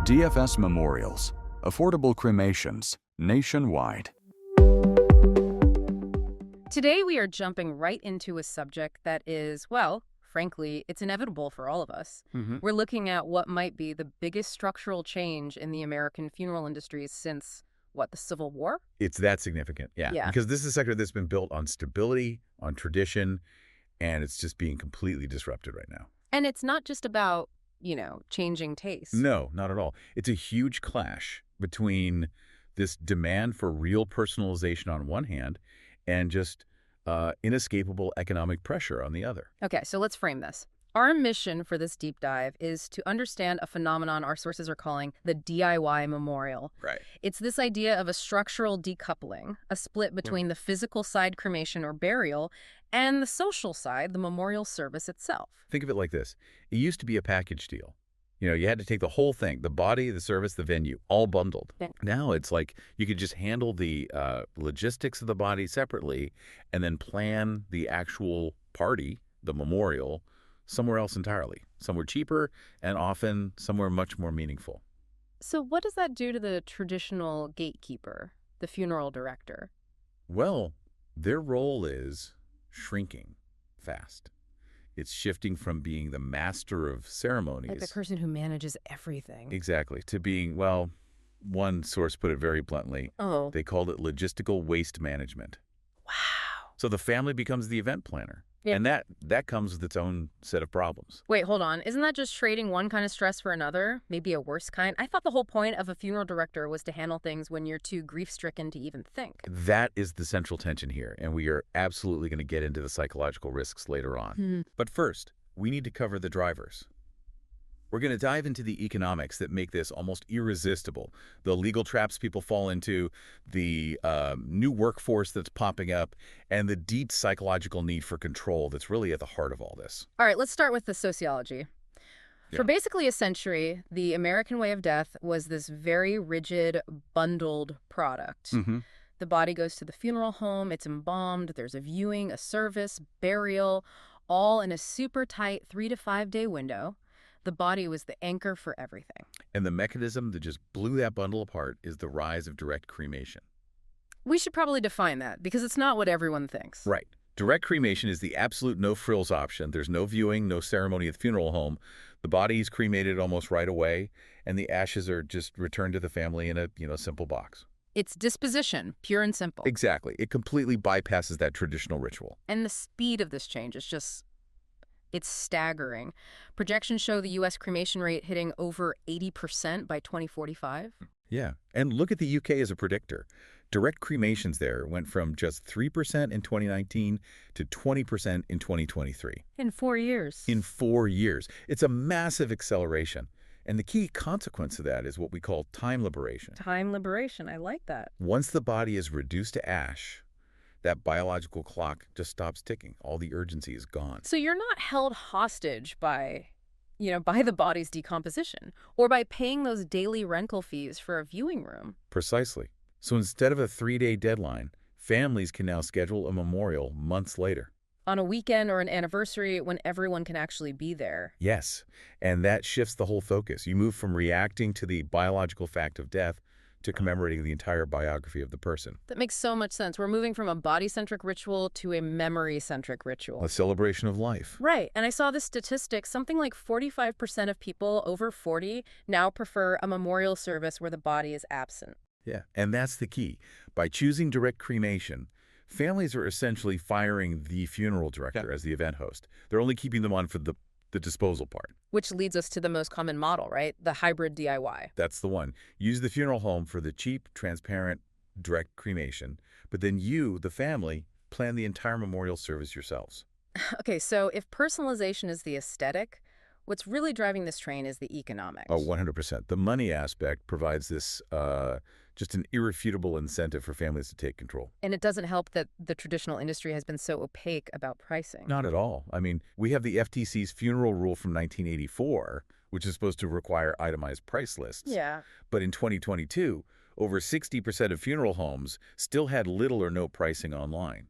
DFS Memorials, affordable cremations nationwide. Today we are jumping right into a subject that is, well, frankly, it's inevitable for all of us. We're looking at what might be the biggest structural change in the American funeral industry since, the Civil War? It's that significant, yeah. Because this is a sector that's been built on stability, on tradition, and it's just being completely disrupted right now. And it's not just about, changing tastes. No, not at all. It's a huge clash between this demand for real personalization on one hand and just inescapable economic pressure on the other. Okay, so let's frame this. Our mission for this deep dive is to understand a phenomenon our sources are calling the DIY memorial. Right. It's this idea of a structural decoupling, a split between the physical side, cremation or burial, and the social side, the memorial service itself. Think of it like this. It used to be a package deal. You had to take the whole thing, the body, the service, the venue, all bundled. Now it's like you could just handle the logistics of the body separately and then plan the actual party, the memorial, somewhere else entirely, somewhere cheaper and often somewhere much more meaningful. So what does that do to the traditional gatekeeper, the funeral director? Well, their role is shrinking fast. It's shifting from being the master of ceremonies. Like the person who manages everything. Exactly. To being, one source put it very bluntly. Oh. They called it logistical waste management. Wow. So the family becomes the event planner. Yeah. And that comes with its own set of problems. Wait, hold on. Isn't that just trading one kind of stress for another? Maybe a worse kind? I thought the whole point of a funeral director was to handle things when you're too grief-stricken to even think. That is the central tension here, and we are absolutely going to get into the psychological risks later on. But first, we need to cover the drivers. We're going to dive into the economics that make this almost irresistible, the legal traps people fall into, the new workforce that's popping up, and the deep psychological need for control that's really at the heart of all this. All right, let's start with the sociology. For basically a century, the American way of death was this very rigid, bundled product. The body goes to the funeral home, it's embalmed, there's a viewing, a service, burial, all in a super tight 3 to 5 day window. The body was the anchor for everything. And the mechanism that just blew that bundle apart is the rise of direct cremation. We should probably define that, because it's not what everyone thinks. Right. Direct cremation is the absolute no-frills option. There's no viewing, no ceremony at the funeral home. The body is cremated almost right away, and the ashes are just returned to the family in a simple box. It's disposition, pure and simple. Exactly. It completely bypasses that traditional ritual. And the speed of this change is it's staggering. Projections show the U.S. cremation rate hitting over 80% by 2045. Yeah. And look at the UK as a predictor. Direct cremations there went from just 3% in 2019 to 20% in 2023. In 4 years. In 4 years. It's a massive acceleration. And the key consequence of that is what we call time liberation. Time liberation. I like that. Once the body is reduced to ash, that biological clock just stops ticking. All the urgency is gone. So you're not held hostage by the body's decomposition or by paying those daily rental fees for a viewing room. Precisely. So instead of a 3-day deadline, families can now schedule a memorial months later. On a weekend or an anniversary when everyone can actually be there. Yes. And that shifts the whole focus. You move from reacting to the biological fact of death to commemorating the entire biography of the person. That makes so much sense. We're moving from a body-centric ritual to a memory-centric ritual. A celebration of life. Right. And I saw this statistic, something like 45% of people over 40 now prefer a memorial service where the body is absent. Yeah, and that's the key. By choosing direct cremation, families are essentially firing the funeral director as the event host. They're only keeping them on for the disposal part. Which leads us to the most common model, right? The hybrid DIY. That's the one. Use the funeral home for the cheap, transparent, direct cremation, but then you, the family, plan the entire memorial service yourselves. Okay, so if personalization is the aesthetic, what's really driving this train is the economics. Oh, 100%. The money aspect provides this just an irrefutable incentive for families to take control. And it doesn't help that the traditional industry has been so opaque about pricing. Not at all. I mean, we have the FTC's funeral rule from 1984, which is supposed to require itemized price lists. Yeah. But in 2022, over 60% of funeral homes still had little or no pricing online.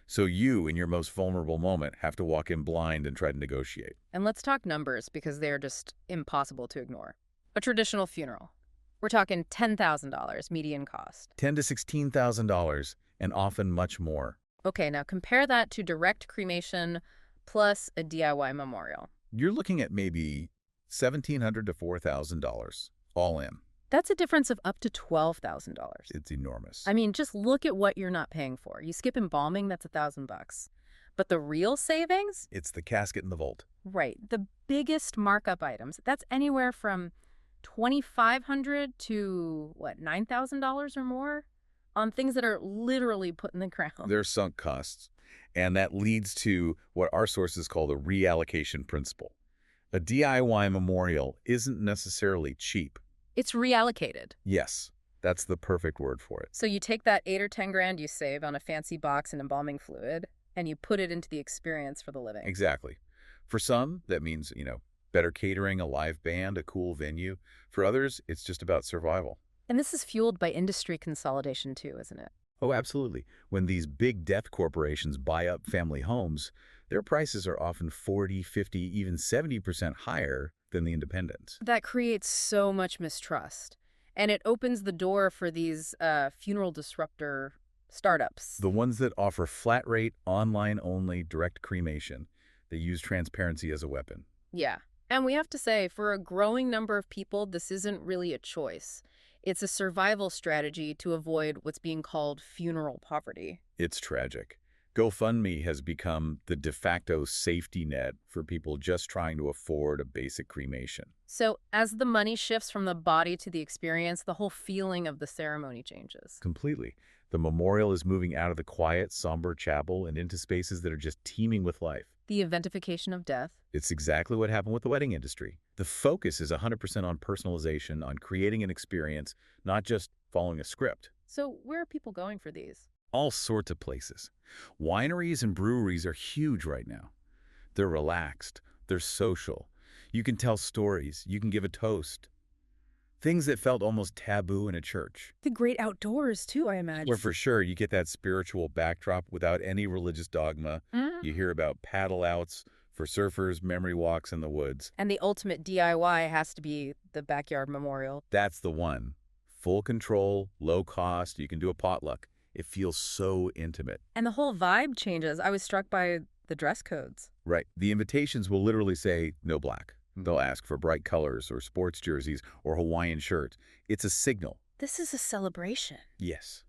So you, in your most vulnerable moment, have to walk in blind and try to negotiate. And let's talk numbers, because they're just impossible to ignore. A traditional funeral. We're talking $10,000 median cost. $10,000 to $16,000, and often much more. Okay, now compare that to direct cremation plus a DIY memorial. You're looking at maybe $1,700 to $4,000, all in. That's a difference of up to $12,000. It's enormous. I mean, just look at what you're not paying for. You skip embalming, that's $1,000. But the real savings? It's the casket and the vault. Right. The biggest markup items, that's anywhere from $2,500 to, $9,000 or more on things that are literally put in the ground. They're sunk costs. And that leads to what our sources call the reallocation principle. A DIY memorial isn't necessarily cheap. It's reallocated. Yes, that's the perfect word for it. So you take that 8 or 10 grand you save on a fancy box and embalming fluid, and you put it into the experience for the living. Exactly. For some, that means, better catering, a live band, a cool venue. For others, it's just about survival. And this is fueled by industry consolidation too, isn't it? Oh, absolutely. When these big death corporations buy up family homes, their prices are often 40, 50, even 70% higher than the independents. That creates so much mistrust. And it opens the door for these funeral disruptor startups. The ones that offer flat rate, online-only, direct cremation. They use transparency as a weapon. Yeah. And we have to say, for a growing number of people, this isn't really a choice. It's a survival strategy to avoid what's being called funeral poverty. It's tragic. GoFundMe has become the de facto safety net for people just trying to afford a basic cremation. So as the money shifts from the body to the experience, the whole feeling of the ceremony changes. Completely. The memorial is moving out of the quiet, somber chapel and into spaces that are just teeming with life. The eventification of death. It's exactly what happened with the wedding industry. The focus is 100% on personalization, on creating an experience, not just following a script. So where are people going for these? All sorts of places. Wineries and breweries are huge right now. They're relaxed. They're social. You can tell stories. You can give a toast. Things that felt almost taboo in a church. The great outdoors, too, I imagine. Where for sure you get that spiritual backdrop without any religious dogma. You hear about paddle outs for surfers, memory walks in the woods. And the ultimate DIY has to be the backyard memorial. That's the one. Full control, low cost. You can do a potluck. It feels so intimate. And the whole vibe changes. I was struck by the dress codes. Right. The invitations will literally say no black. They'll ask for bright colors or sports jerseys or Hawaiian shirts. It's a signal. This is a celebration. Yes.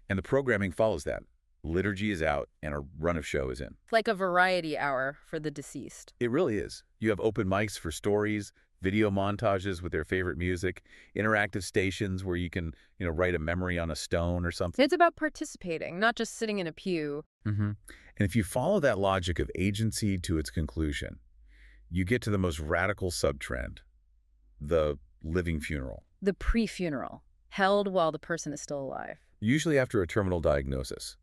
And the programming follows that. Liturgy is out and a run of show is in. Like a variety hour for the deceased. It really is. You have open mics for stories, video montages with their favorite music, interactive stations where you can, write a memory on a stone or something. It's about participating, not just sitting in a pew. And if you follow that logic of agency to its conclusion, you get to the most radical subtrend, the living funeral. The pre-funeral, held while the person is still alive. Usually after a terminal diagnosis.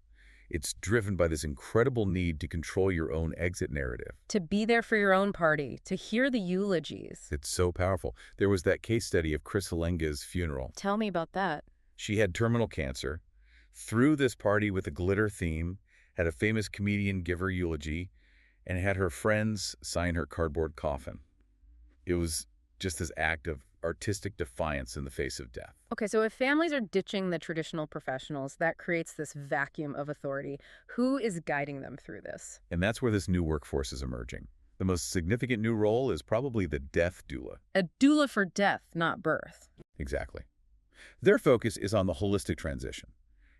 It's driven by this incredible need to control your own exit narrative. To be there for your own party, to hear the eulogies. It's so powerful. There was that case study of Chris Halenga's funeral. Tell me about that. She had terminal cancer, threw this party with a glitter theme, had a famous comedian give her eulogy, and had her friends sign her cardboard coffin. It was just this act of artistic defiance in the face of death. Okay, so if families are ditching the traditional professionals, that creates this vacuum of authority. Who is guiding them through this? And that's where this new workforce is emerging. The most significant new role is probably the death doula. A doula for death, not birth. Exactly. Their focus is on the holistic transition.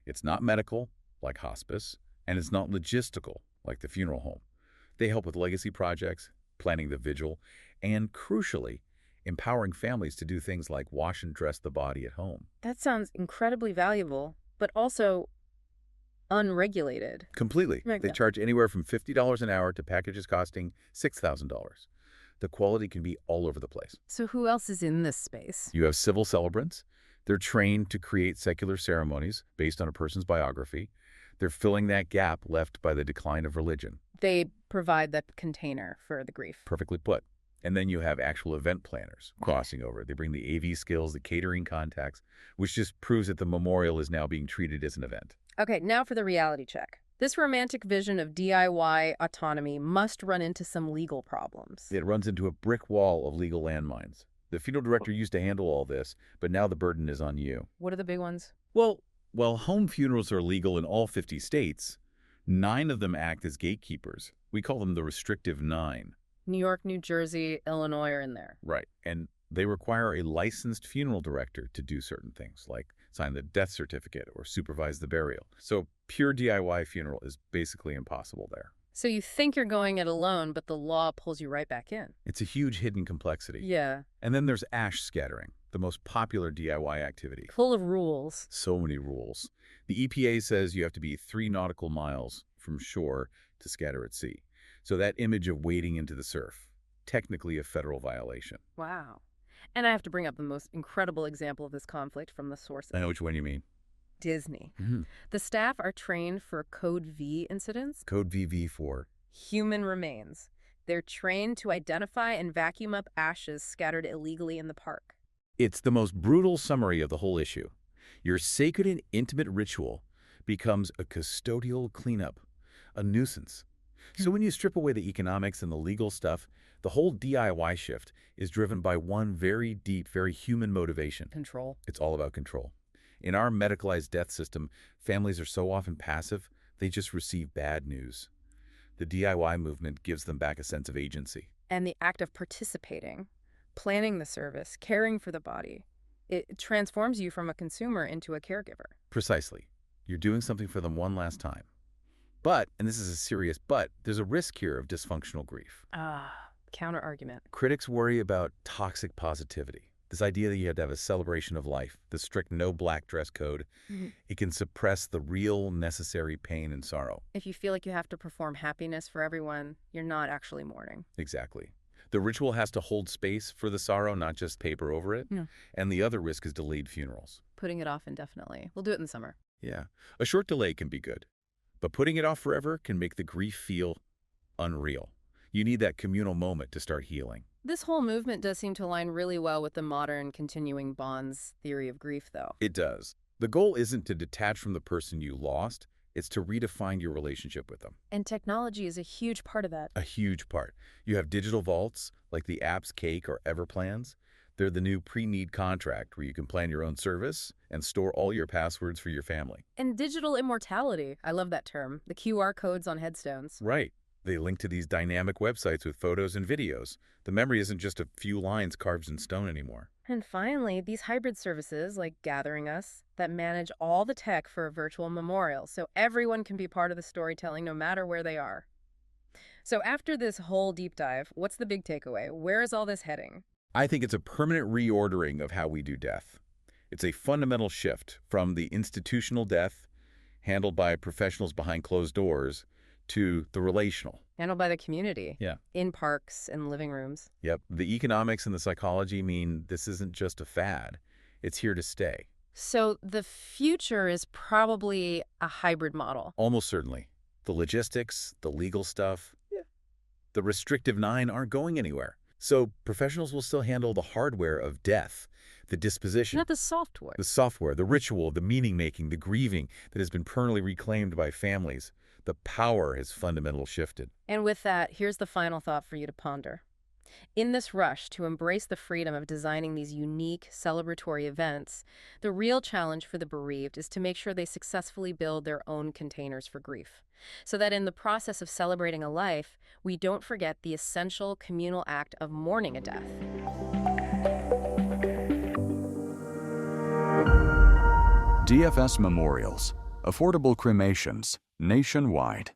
It's not medical, like hospice, and it's not logistical, like the funeral home. They help with legacy projects, planning the vigil, and crucially, empowering families to do things like wash and dress the body at home. That sounds incredibly valuable, but also unregulated. Completely. They charge anywhere from $50 an hour to packages costing $6,000. The quality can be all over the place. So who else is in this space? You have civil celebrants. They're trained to create secular ceremonies based on a person's biography. They're filling that gap left by the decline of religion. They provide the container for the grief. Perfectly put. And then you have actual event planners crossing over. They bring the AV skills, the catering contacts, which just proves that the memorial is now being treated as an event. Okay, now for the reality check. This romantic vision of DIY autonomy must run into some legal problems. It runs into a brick wall of legal landmines. The funeral director used to handle all this, but now the burden is on you. What are the big ones? Well, while home funerals are legal in all 50 states, 9 of them act as gatekeepers. We call them the restrictive 9. New York, New Jersey, Illinois are in there. Right, and they require a licensed funeral director to do certain things, like sign the death certificate or supervise the burial. So pure DIY funeral is basically impossible there. So you think you're going it alone, but the law pulls you right back in. It's a huge hidden complexity. Yeah. And then there's ash scattering, the most popular DIY activity. Full of rules. So many rules. The EPA says you have to be 3 nautical miles from shore to scatter at sea. So that image of wading into the surf, technically a federal violation. Wow. And I have to bring up the most incredible example of this conflict from the sources. I know which one you mean. Disney. Mm-hmm. The staff are trained for Code V incidents. Code VV for Human remains. They're trained to identify and vacuum up ashes scattered illegally in the park. It's the most brutal summary of the whole issue. Your sacred and intimate ritual becomes a custodial cleanup, a nuisance. So when you strip away the economics and the legal stuff, the whole DIY shift is driven by one very deep, very human motivation. Control. It's all about control. In our medicalized death system, families are so often passive, they just receive bad news. The DIY movement gives them back a sense of agency. And the act of participating, planning the service, caring for the body, it transforms you from a consumer into a caregiver. Precisely. You're doing something for them one last time. But, and this is a serious but, there's a risk here of dysfunctional grief. Counter-argument. Critics worry about toxic positivity. This idea that you have to have a celebration of life, the strict no black dress code, it can suppress the real necessary pain and sorrow. If you feel like you have to perform happiness for everyone, you're not actually mourning. Exactly. The ritual has to hold space for the sorrow, not just paper over it. Yeah. And the other risk is delayed funerals. Putting it off indefinitely. We'll do it in the summer. Yeah. A short delay can be good, but putting it off forever can make the grief feel unreal. You need that communal moment to start healing. This whole movement does seem to align really well with the modern continuing bonds theory of grief, though. It does. The goal isn't to detach from the person you lost, it's to redefine your relationship with them. And technology is a huge part of that. A huge part. You have digital vaults, like the apps Cake or Everplans. They're the new pre-need contract where you can plan your own service and store all your passwords for your family. And digital immortality. I love that term. The QR codes on headstones. Right. They link to these dynamic websites with photos and videos. The memory isn't just a few lines carved in stone anymore. And finally, these hybrid services like Gathering Us that manage all the tech for a virtual memorial so everyone can be part of the storytelling no matter where they are. So after this whole deep dive, what's the big takeaway? Where is all this heading? I think it's a permanent reordering of how we do death. It's a fundamental shift from the institutional death handled by professionals behind closed doors to the relational. Handled by the community. Yeah. In parks and living rooms. Yep. The economics and the psychology mean this isn't just a fad. It's here to stay. So the future is probably a hybrid model. Almost certainly. The logistics, the legal stuff, the restrictive 9 aren't going anywhere. So professionals will still handle the hardware of death, the disposition. Not the software. The software, the ritual, the meaning-making, the grieving that has been permanently reclaimed by families. The power has fundamentally shifted. And with that, here's the final thought for you to ponder. In this rush to embrace the freedom of designing these unique celebratory events, the real challenge for the bereaved is to make sure they successfully build their own containers for grief, so that in the process of celebrating a life, we don't forget the essential communal act of mourning a death. DFS Memorials, affordable cremations, nationwide.